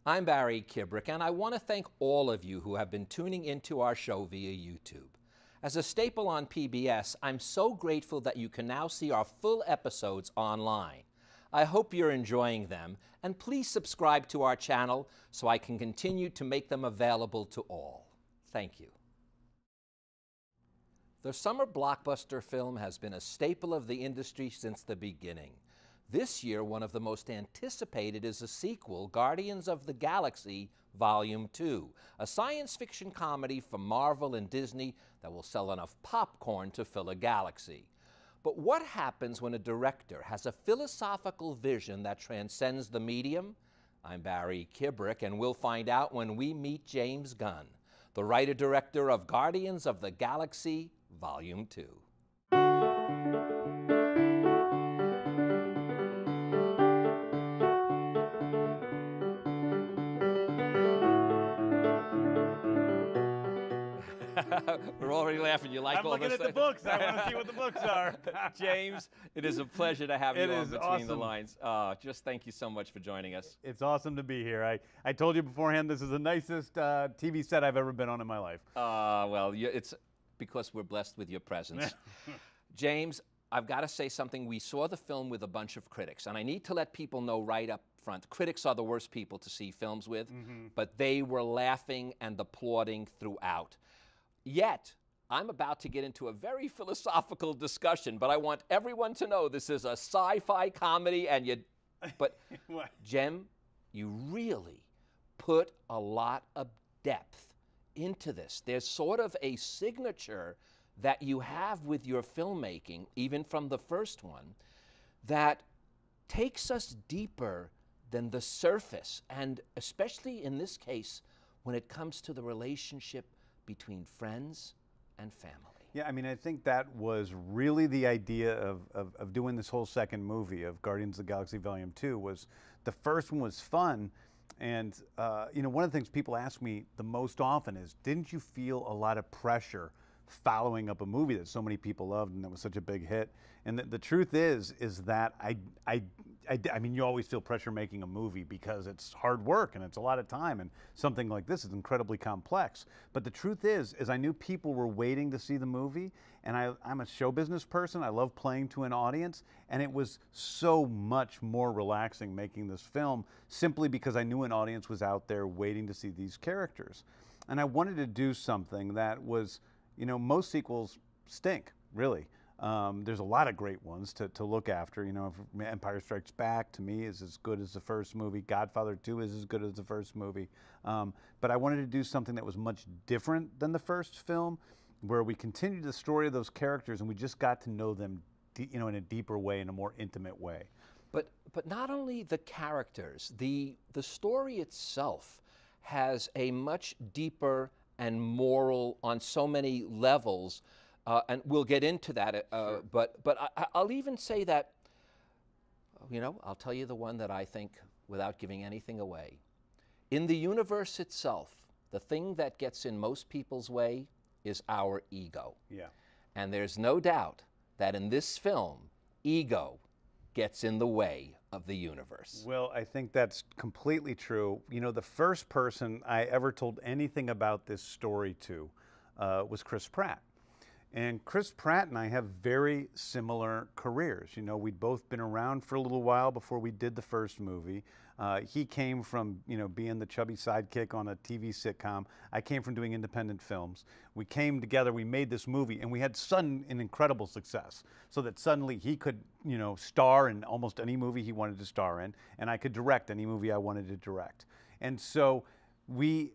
I'm Barry Kibrick, and I want to thank all of you who have been tuning into our show via YouTube. As a staple on PBS, I'm so grateful that you can now see our full episodes online. I hope you're enjoying them, and please subscribe to our channel so I can continue to make them available to all. Thank you. The summer blockbuster film has been a staple of the industry since the beginning. This year, one of the most anticipated is a sequel, Guardians of the Galaxy Volume 2, a science fiction comedy from Marvel and Disney that will sell enough popcorn to fill a galaxy. But what happens when a director has a philosophical vision that transcends the medium? I'm Barry Kibrick, and we'll find out when we meet James Gunn, the writer-director of Guardians of the Galaxy Volume 2. We're already laughing. You like I'm all this? looking at the books. I want to see what the books are. James, it is a pleasure to have you on Between awesome. the Lines. Just thank you so much for joining us. It's awesome to be here. I told you beforehand this is the nicest TV set I've ever been on in my life. Well, it's because we're blessed with your presence. James, I've got to say something. We saw the film with a bunch of critics, and I need to let people know right up front. Critics are the worst people to see films with, but they were laughing and applauding throughout. Yet, I'm about to get into a very philosophical discussion, but I want everyone to know this is a sci-fi comedy, and but Jem, you really put a lot of depth into this. There's sort of a signature that you have with your filmmaking, even from the first one, that takes us deeper than the surface, and especially in this case, when it comes to the relationship between friends and family. Yeah, I mean, I think that was really the idea of doing this whole second movie of Guardians of the Galaxy Volume 2 was the first one was fun. And, you know, one of the things people ask me the most often is, didn't you feel a lot of pressure following up a movie that so many people loved and that was such a big hit? And the truth is that I mean, you always feel pressure making a movie because it's hard work and it's a lot of time, and something like this is incredibly complex. But the truth is I knew people were waiting to see the movie, and I'm a show business person. I love playing to an audience, and it was so much more relaxing making this film simply because I knew an audience was out there waiting to see these characters. And I wanted to do something that was, you know, most sequels stink, really. There's a lot of great ones to look after. You know, Empire Strikes Back, to me, is as good as the first movie. Godfather 2 is as good as the first movie. But I wanted to do something that was much different than the first film, where we continued the story of those characters and we just got to know them, you know, in a deeper way, in a more intimate way. But not only the characters, the story itself has a much deeper and moral on so many levels. And we'll get into that, Sure. but I'll even say that, you know, I'll tell you the one that I think, without giving anything away. In the universe itself, the thing that gets in most people's way is our ego. Yeah. And there's no doubt that in this film, ego gets in the way of the universe. Well, I think that's completely true. You know, the first person I ever told anything about this story to was Chris Pratt. And Chris Pratt and I have very similar careers. You know, we'd both been around for a little while before we did the first movie. He came from, you know, being the chubby sidekick on a TV sitcom. I came from doing independent films. We came together, we made this movie, and we had sudden and incredible success. So that suddenly he could, you know, star in almost any movie he wanted to star in, and I could direct any movie I wanted to direct. And so we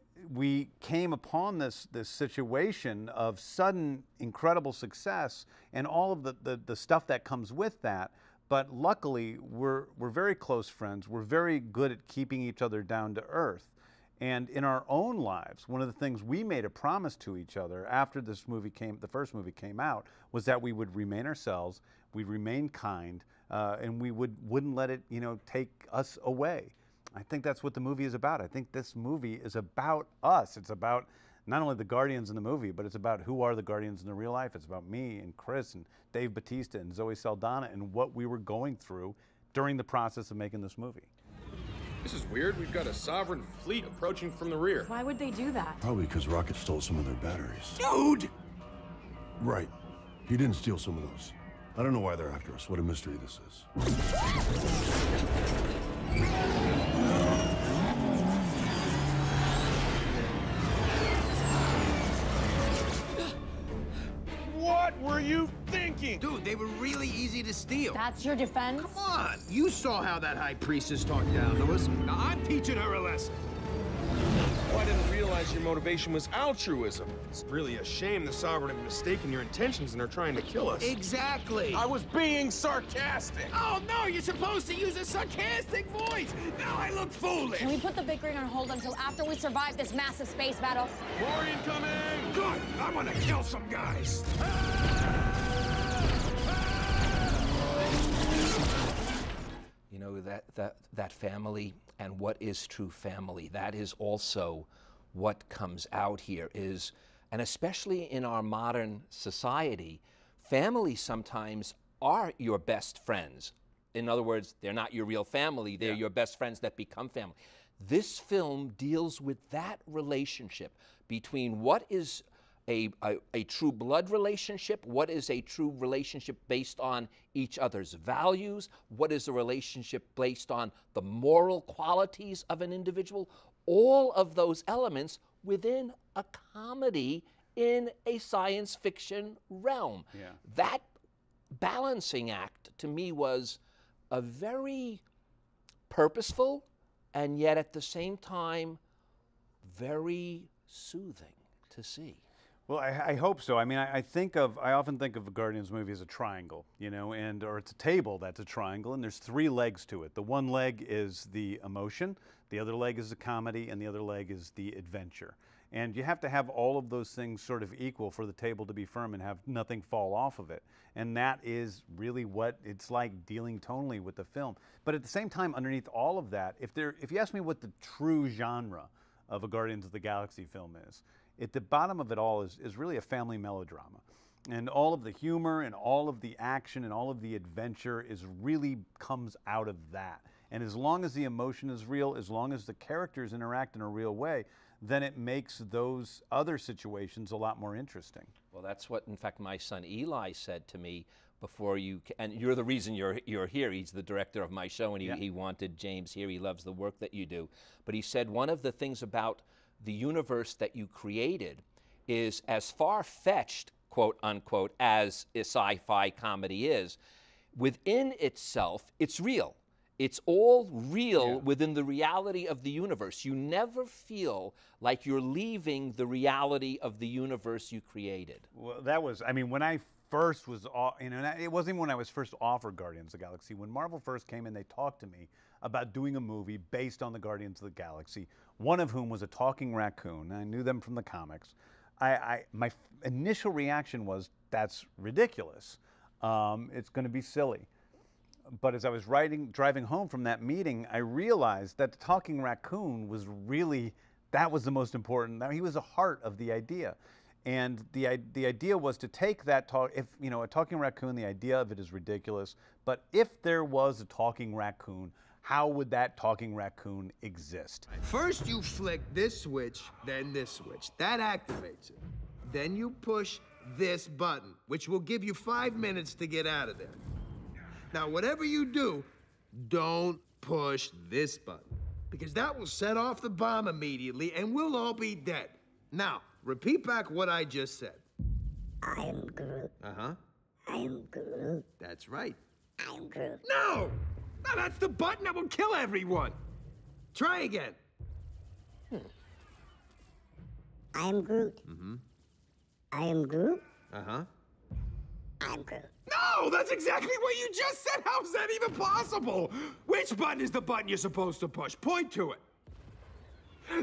came upon this situation of sudden incredible success and all of the stuff that comes with that. But luckily, we're very close friends. We're very good at keeping each other down to earth. And in our own lives, one of the things we made a promise to each other after the first movie came out, was that we would remain ourselves, we'd remain kind, and we wouldn't let it, you know, take us away. I think that's what the movie is about. I think this movie is about us. It's about not only the Guardians in the movie, but it's about who are the Guardians in the real life. It's about me and Chris and Dave Bautista and Zoe Saldana and what we were going through during the process of making this movie. This is weird. We've got a sovereign fleet approaching from the rear. Why would they do that? Probably because Rocket stole some of their batteries. Dude! Right. He didn't steal some of those. I don't know why they're after us. What a mystery this is. What were you thinking? Dude, they were really easy to steal. That's your defense? Come on! You saw how that high priestess talked down to us. Now I'm teaching her a lesson. Oh, I didn't realize your motivation was altruism. It's really a shame the Sovereign have mistaken your intentions and are trying to kill us. Exactly. I was being sarcastic. Oh, no, you're supposed to use a sarcastic voice. Now I look foolish. Can we put the bickering on hold until after we survive this massive space battle? More incoming! Good. I'm gonna kill some guys. You know, that family and what is true family, that is also what comes out here is, and especially in our modern society, family sometimes are your best friends. In other words, they're not your real family, they're your best friends that become family. This film deals with that relationship between what is a true blood relationship, what is a true relationship based on each other's values, what is a relationship based on the moral qualities of an individual, all of those elements within a comedy in a science fiction realm. Yeah. That balancing act to me was a very purposeful and yet at the same time very soothing to see. Well, I hope so. I mean, I often think of a Guardians movie as a triangle, you know, or it's a table that's a triangle, and there's 3 legs to it. The one leg is the emotion, the other leg is the comedy, and the other leg is the adventure. And you have to have all of those things sort of equal for the table to be firm and have nothing fall off of it. And that is really what it's like dealing tonally with the film. But at the same time, underneath all of that, if you ask me what the true genre of a Guardians of the Galaxy film is, at the bottom of it all is really a family melodrama. And all of the humor and all of the action and all of the adventure really comes out of that. And as long as the emotion is real, as long as the characters interact in a real way, then it makes those other situations a lot more interesting. Well, that's what, in fact, my son Eli said to me before and you're the reason you're here. He's the director of my show, and he wanted James here. He loves the work that you do. But he said one of the things about the universe that you created is as far-fetched, quote unquote, as a sci-fi comedy is, within itself, it's real. It's all real within the reality of the universe. You never feel like you're leaving the reality of the universe you created. Well, that was, I mean, when I first was, it wasn't even when I was first offered Guardians of the Galaxy. When Marvel first came in, they talked to me about doing a movie based on the Guardians of the Galaxy, one of whom was a talking raccoon. I knew them from the comics. My initial reaction was, that's ridiculous. It's going to be silly. But as I was driving home from that meeting, I realized that the talking raccoon was really, that was the most important. He was the heart of the idea. And the idea was to take that a talking raccoon, the idea of it is ridiculous, but if there was a talking raccoon, how would that talking raccoon exist? First you flick this switch, then this switch. That activates it. Then you push this button, which will give you 5 minutes to get out of there. Now, whatever you do, don't push this button, because that will set off the bomb immediately and we'll all be dead. Now, repeat back what I just said. I am Groot. Uh-huh. I am Groot. That's right. I am Groot. No! No, that's the button that will kill everyone. Try again. I am Groot. Mm-hmm. I am Groot. Uh-huh. I am Groot. No, that's exactly what you just said. How is that even possible? Which button is the button you're supposed to push? Point to it.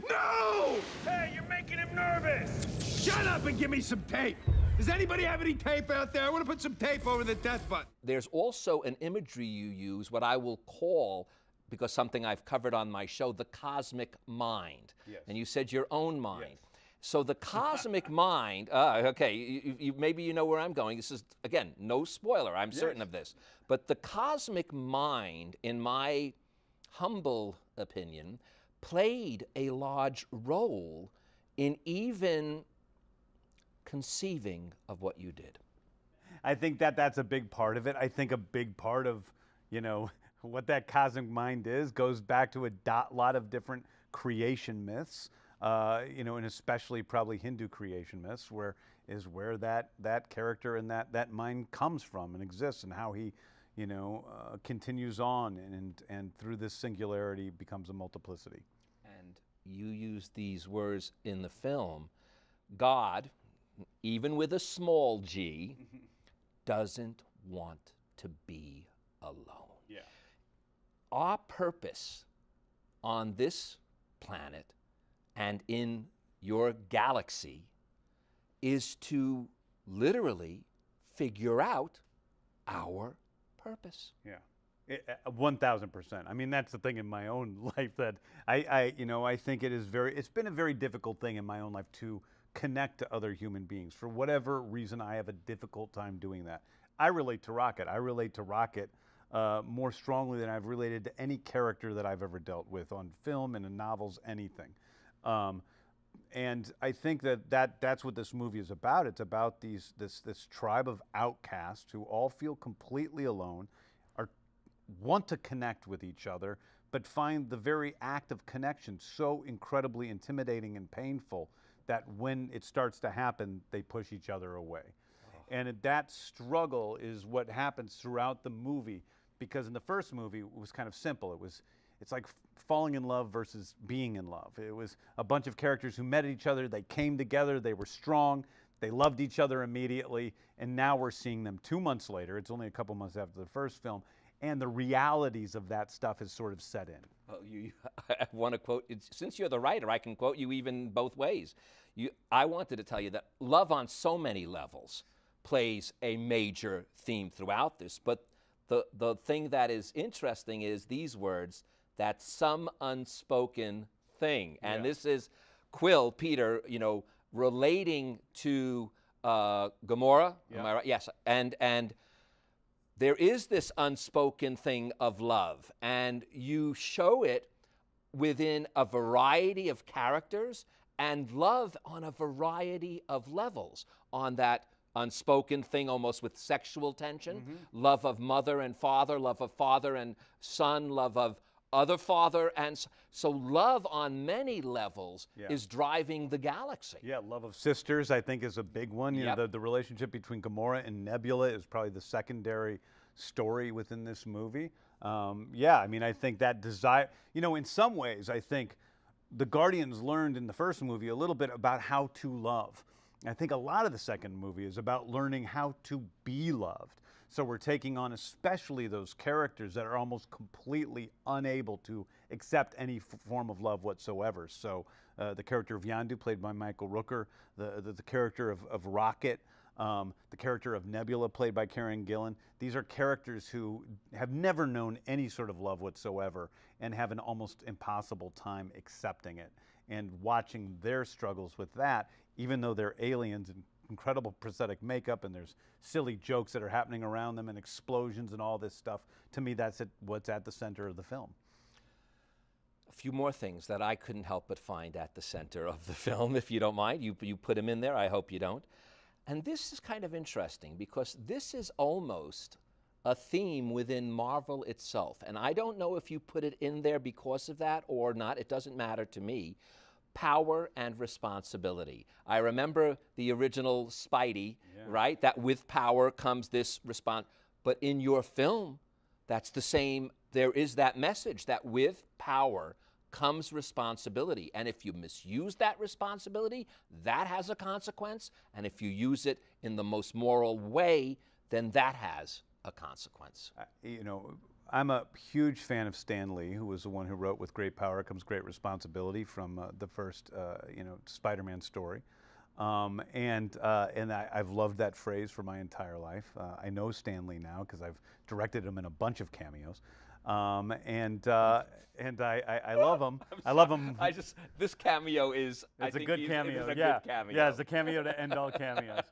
No! Hey, you're making him nervous! Shut up and give me some tape. Does anybody have any tape out there? I want to put some tape over the death button. There's also an imagery you use, what I will call, because something I've covered on my show, the cosmic mind. Yes. And you said your own mind. Yes. So the cosmic mind, okay, maybe you know where I'm going. This is, again, no spoiler, I'm certain of this. But the cosmic mind, in my humble opinion, played a large role in even conceiving of what you did? I think that that's a big part of it. I think a big part of, you know, what that cosmic mind is goes back to a lot of different creation myths, you know, and especially probably Hindu creation myths, where that character and that mind comes from and exists, and how he, you know, continues on and through this singularity becomes a multiplicity. And you use these words in the film. God, even with a small g, doesn't want to be alone. Yeah. Our purpose on this planet and in your galaxy is to literally figure out our purpose. Yeah. 1,000%. I mean, that's the thing in my own life that you know, I think it's been a very difficult thing in my own life to connect to other human beings. For whatever reason, I have a difficult time doing that. I relate to Rocket. I relate to Rocket more strongly than I've related to any character that I've ever dealt with on film and in novels, anything. And I think that's what this movie is about. It's about this tribe of outcasts who all feel completely alone, want to connect with each other, but find the very act of connection so incredibly intimidating and painful that when it starts to happen, they push each other away. Oh. And that struggle is what happens throughout the movie, because in the first movie, it was kind of simple. It's like falling in love versus being in love. It was a bunch of characters who met each other, they came together, they were strong, they loved each other immediately, and now we're seeing them 2 months later. It's only a couple months after the first film, and the realities of that stuff has sort of set in. Well, I want to quote, since you're the writer, I can quote you even both ways. I wanted to tell you that love on so many levels plays a major theme throughout this, but the thing that is interesting is these words, that some unspoken thing. And this is Quill, Peter, you know, relating to Gamora, am I right? Yes, and there is this unspoken thing of love, and you show it within a variety of characters and love on a variety of levels, on that unspoken thing almost with sexual tension, love of mother and father, love of father and son, love of other father, and so love on many levels is driving the galaxy. Yeah, love of sisters, I think, is a big one. You know, the relationship between Gamora and Nebula is probably the secondary story within this movie. Yeah, I mean, I think that desire, you know, in some ways, I think the Guardians learned in the first movie a little bit about how to love. I think a lot of the second movie is about learning how to be loved. So we're taking on especially those characters that are almost completely unable to accept any form of love whatsoever. So the character of Yondu, played by Michael Rooker, the character of Rocket, the character of Nebula, played by Karen Gillan. These are characters who have never known any sort of love whatsoever and have an almost impossible time accepting it. And watching their struggles with that, even though they're aliens and incredible prosthetic makeup and there's silly jokes that are happening around them and explosions and all this stuff, to me that's what's at the center of the film. A few more things that I couldn't help but find at the center of the film, if you don't mind. You put them in there, I hope you don't. And this is kind of interesting because this is almost a theme within Marvel itself. And I don't know if you put it in there because of that or not, it doesn't matter to me. Power and responsibility. I remember the original Spidey, right? That with power comes this response. But in your film, that's the same. There is that message that with power comes responsibility. And if you misuse that responsibility, that has a consequence. And if you use it in the most moral way, then that has a consequence. You know, I'm a huge fan of Stan Lee, who was the one who wrote "With great power comes great responsibility" from the first, you know, Spider-Man story, and I've loved that phrase for my entire life. I know Stan Lee now because I've directed him in a bunch of cameos, and I love him. I love him. This cameo is. It's a good cameo. It is a yeah, good cameo. Yeah, it's a cameo to end all cameos.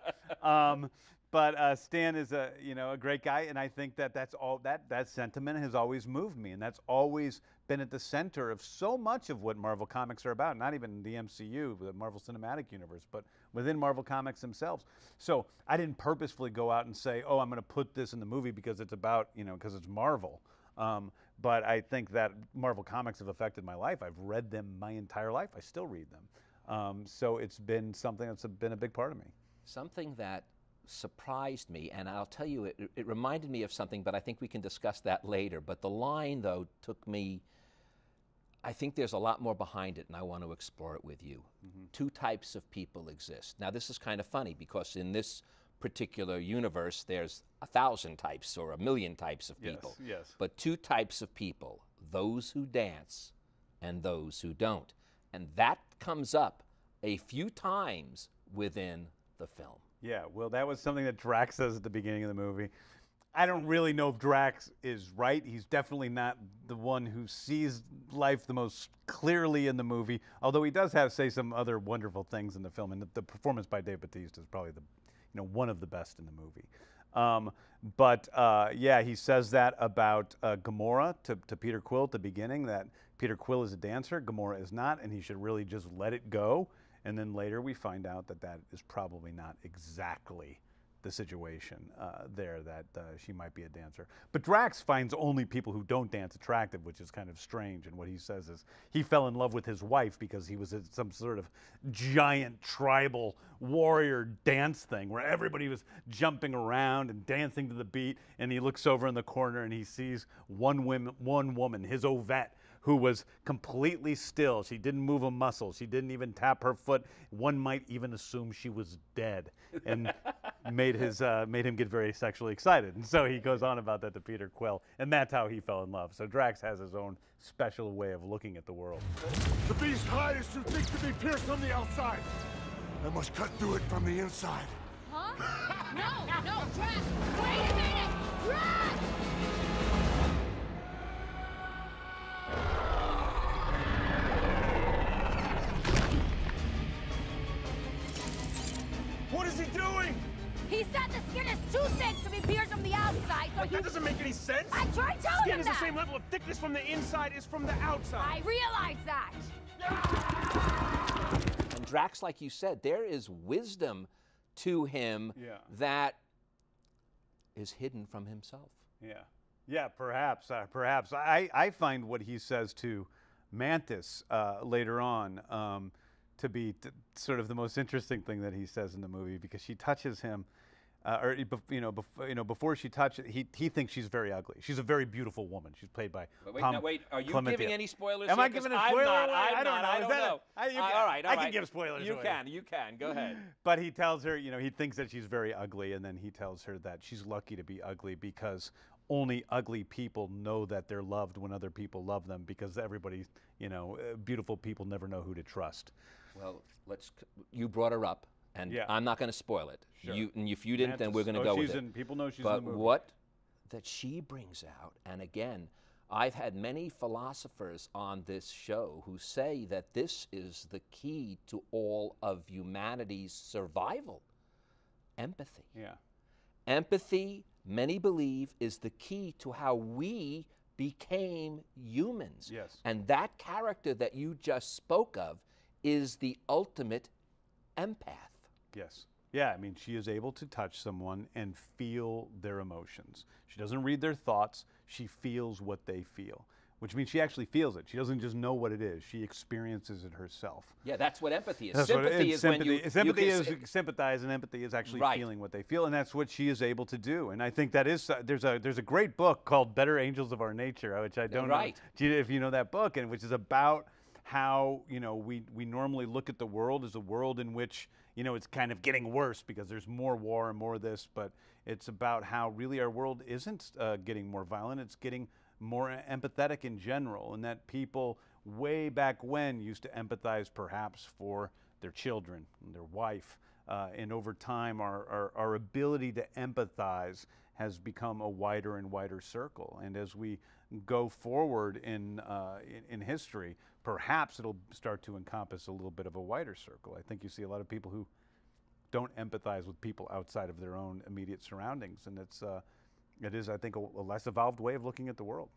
But Stan is a great guy, and I think that's all that sentiment has always moved me, and that's always been at the center of so much of what Marvel Comics are about. Not even the MCU, the Marvel Cinematic Universe, but within Marvel Comics themselves. So I didn't purposefully go out and say, "Oh, I'm going to put this in the movie because it's about because it's Marvel." But I think that Marvel Comics have affected my life. I've read them my entire life. I still read them. So it's been something that's been a big part of me. Something that surprised me, and I'll tell you, it reminded me of something, but I think we can discuss that later. But the line, though, took me, I think there's a lot more behind it, and I want to explore it with you. Two types of people exist. Now, this is kind of funny, because in this particular universe, there's 1,000 types or 1,000,000 types of people. Yes. But two types of people, those who dance and those who don't. And that comes up a few times within the film. Yeah, well, that was something that Drax says at the beginning of the movie. I don't really know if Drax is right. He's definitely not the one who sees life the most clearly in the movie, although he does say some other wonderful things in the film, and the performance by Dave Bautista is probably one of the best in the movie. Yeah, he says that about Gamora to Peter Quill at the beginning, that Peter Quill is a dancer, Gamora is not, and he should really just let it go. And then later we find out that that is probably not exactly the situation there, that she might be a dancer. But Drax finds only people who don't dance attractive, which is kind of strange. And what he says is he fell in love with his wife because he was at some sort of giant tribal warrior dance thing where everybody was jumping around and dancing to the beat. And he looks over in the corner and he sees one woman, his Ovette, who was completely still. She didn't move a muscle. She didn't even tap her foot. One might even assume she was dead, and made him get very sexually excited. And so he goes on about that to Peter Quill, and that's how he fell in love. So Drax has his own special way of looking at the world. The beast hide is too thick to be pierced from the outside. I must cut through it from the inside. Huh? No, Drax! Wait a minute! Drax! What is he doing? He said the skin is too thick to be pierced from the outside, so That doesn't make any sense. I tried telling Skin him is that! the same level of thickness from the inside as from the outside. I realize that! And Drax, like you said, there is wisdom to him that is hidden from himself. Yeah, perhaps. I find what he says to Mantis later on to be sort of the most interesting thing that he says in the movie, because she touches him, before she touches, he thinks she's very ugly. She's a very beautiful woman. She's played by Wait, are you Clementia. giving any spoilers? Am here? I giving a 'Cause spoiler? I don't know. All right. I can give spoilers. You can. Go ahead. But he tells her, he thinks that she's very ugly, and then he tells her that she's lucky to be ugly because only ugly people know that they're loved when other people love them, because everybody, beautiful people never know who to trust. Well, you brought her up, and I'm not going to spoil it. Sure. And if you didn't, then we're going to go with it. People know she's but in the movie. What that she brings out, and again, I've had many philosophers on this show who say that this is the key to all of humanity's survival: empathy. Yeah. Empathy, many believe, is the key to how we became humans. Yes. And that character that you just spoke of is the ultimate empath. Yes. Yeah, I mean, she is able to touch someone and feel their emotions. She doesn't read their thoughts. She feels what they feel, which means she actually feels it. She doesn't just know what it is. She experiences it herself. Yeah, that's what empathy is. That's Sympathy is when you... Sympathy is sympathize, and empathy is actually feeling what they feel, and that's what she is able to do. And I think that is... There's a great book called Better Angels of Our Nature, which I don't know if you know that book, and which is about how we normally look at the world as a world in which it's kind of getting worse because there's more war and more of this, but it's about how really our world isn't getting more violent. It's getting more empathetic in general, and that people way back when used to empathize perhaps for their children and their wife, and over time our ability to empathize has become a wider and wider circle. And as we go forward in history, perhaps it'll start to encompass a little bit of a wider circle. I think you see a lot of people who don't empathize with people outside of their own immediate surroundings, and it is, I think, a less evolved way of looking at the world.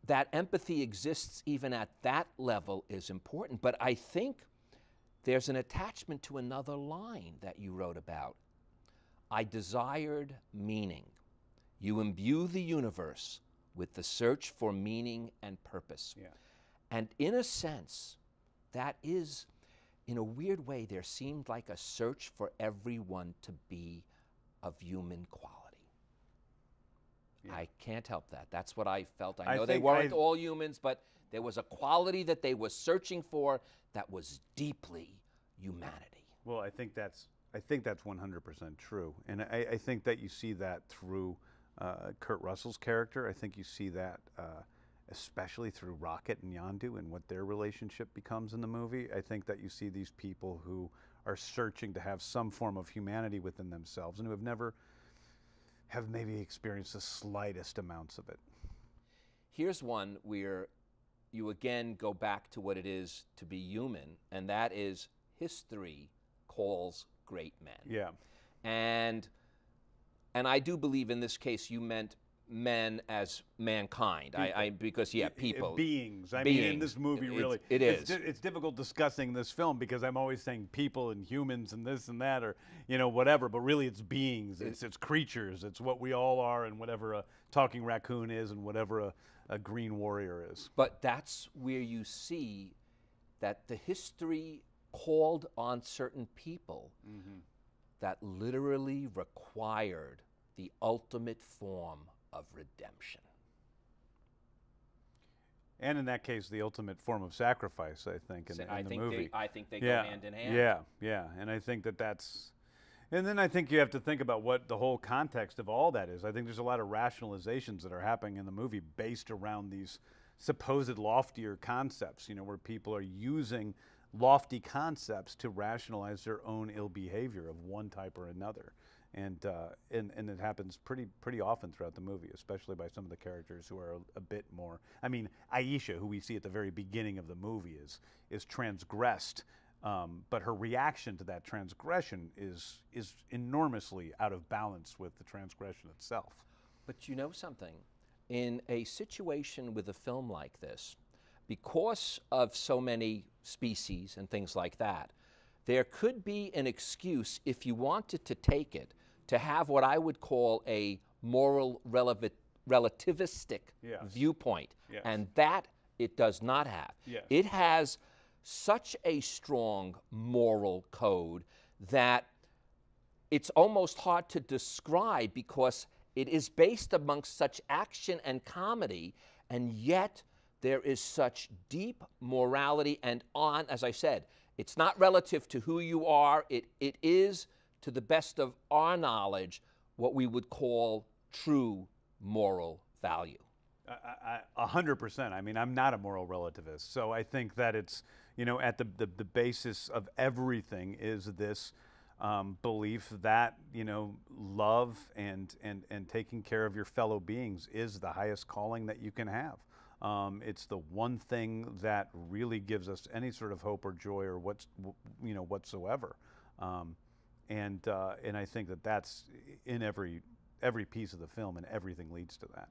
That empathy exists even at that level is important, but I think there's an attachment to another line that you wrote about. I desired meaning. You imbue the universe with the search for meaning and purpose. Yeah. And in a sense, that is, in a weird way, there seemed like a search for everyone to be of human quality. I can't help that. That's what I felt. I know they weren't all humans, but there was a quality that they were searching for that was deeply humanity. Well, I think that's 100% true, and I think that you see that through Kurt Russell's character. I think you see that especially through Rocket and Yondu and what their relationship becomes in the movie. I think that you see these people who are searching to have some form of humanity within themselves and who have maybe experienced the slightest amounts of it. Here's one where you again go back to what it is to be human, and that is history calls great men. Yeah. And I do believe in this case you meant men as mankind. Because people. Beings. I mean, in this movie, really. It is. It's difficult discussing this film because I'm always saying people and humans and this and that or, whatever, but really it's beings. It's creatures. It's what we all are and whatever a talking raccoon is and whatever a green warrior is. But that's where you see that the history called on certain people that literally required the ultimate form of redemption. And in that case, the ultimate form of sacrifice, I think, in the movie. I think they go hand in hand. Yeah. And I think that's... And then I think you have to think about what the whole context of all that is. I think there's a lot of rationalizations that are happening in the movie based around these supposed loftier concepts, where people are using lofty concepts to rationalize their own ill behavior of one type or another. And it happens pretty often throughout the movie, especially by some of the characters who are a bit more. I mean, Aisha, who we see at the very beginning of the movie, is transgressed, but her reaction to that transgression is enormously out of balance with the transgression itself. But you know something? In a situation with a film like this, because of so many species and things like that, there could be an excuse, if you wanted to take it, to have what I would call a moral relativistic viewpoint. Yes. And that it does not have. Yes. It has such a strong moral code that it's almost hard to describe because it is based amongst such action and comedy, and yet there is such deep morality and as I said, it's not relative to who you are. It is, to the best of our knowledge, what we would call true moral value. 100%. I mean, I'm not a moral relativist, so I think that it's, at the basis of everything is this belief that, love and taking care of your fellow beings is the highest calling that you can have. It's the one thing that really gives us any sort of hope or joy or whatsoever. And I think that that's in every piece of the film, and everything leads to that.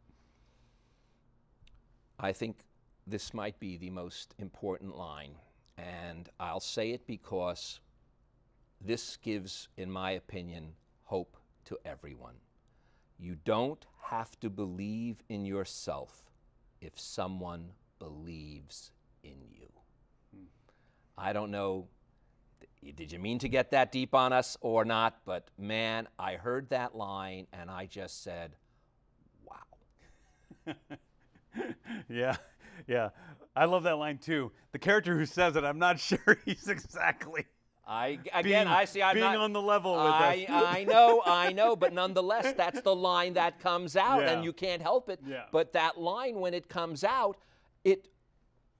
I think this might be the most important line, and I'll say it because this gives, in my opinion, hope to everyone. You don't have to believe in yourself if someone believes in you. I don't know, did you mean to get that deep on us or not? But man, I heard that line and I just said, wow. Yeah. I love that line too. The character who says it, I'm not sure he's exactly I'm being not on the level with us. I know, but nonetheless, that's the line that comes out, Yeah. and you can't help it. Yeah. But that line, when it comes out, it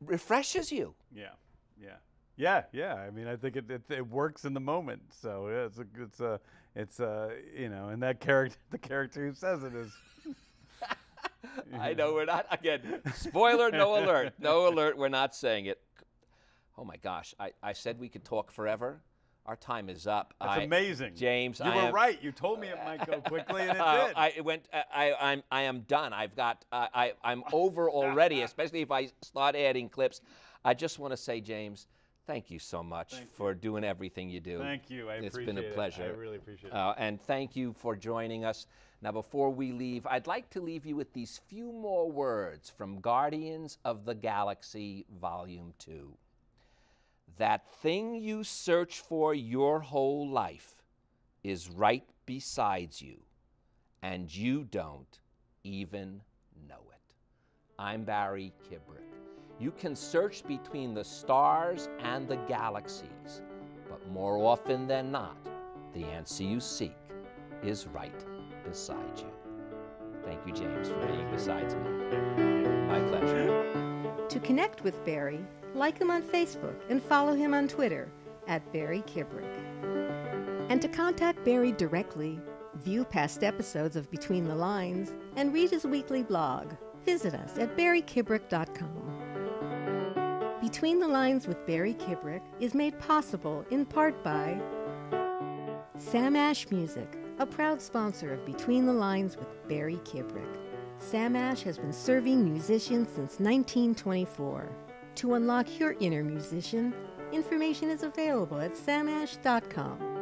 refreshes you. Yeah. I mean, I think it works in the moment. So yeah, it's and that character, the character who says it is. I know we're not, again, spoiler, no alert, we're not saying it. Oh my gosh, I said we could talk forever, Our time is up. That's amazing. James, you were right. You told me it might go quickly, and it did. I am done. I'm over already, especially if I start adding clips. I just want to say, James, thank you so much for doing everything you do. Thank you. It's been a pleasure. I really appreciate it. And thank you for joining us. Now, before we leave, I'd like to leave you with these few more words from Guardians of the Galaxy Volume 2. That thing you search for your whole life is right beside you, and you don't even know it. I'm Barry Kibrick. You can search between the stars and the galaxies, but more often than not, the answer you seek is right beside you. Thank you, James, for being beside me. My pleasure. To connect with Barry, like him on Facebook and follow him on Twitter at Barry Kibrick. And to contact Barry directly, view past episodes of Between the Lines, and read his weekly blog, visit us at barrykibrick.com. Between the Lines with Barry Kibrick is made possible in part by Sam Ash Music, a proud sponsor of Between the Lines with Barry Kibrick. Sam Ash has been serving musicians since 1924. To unlock your inner musician, information is available at samash.com.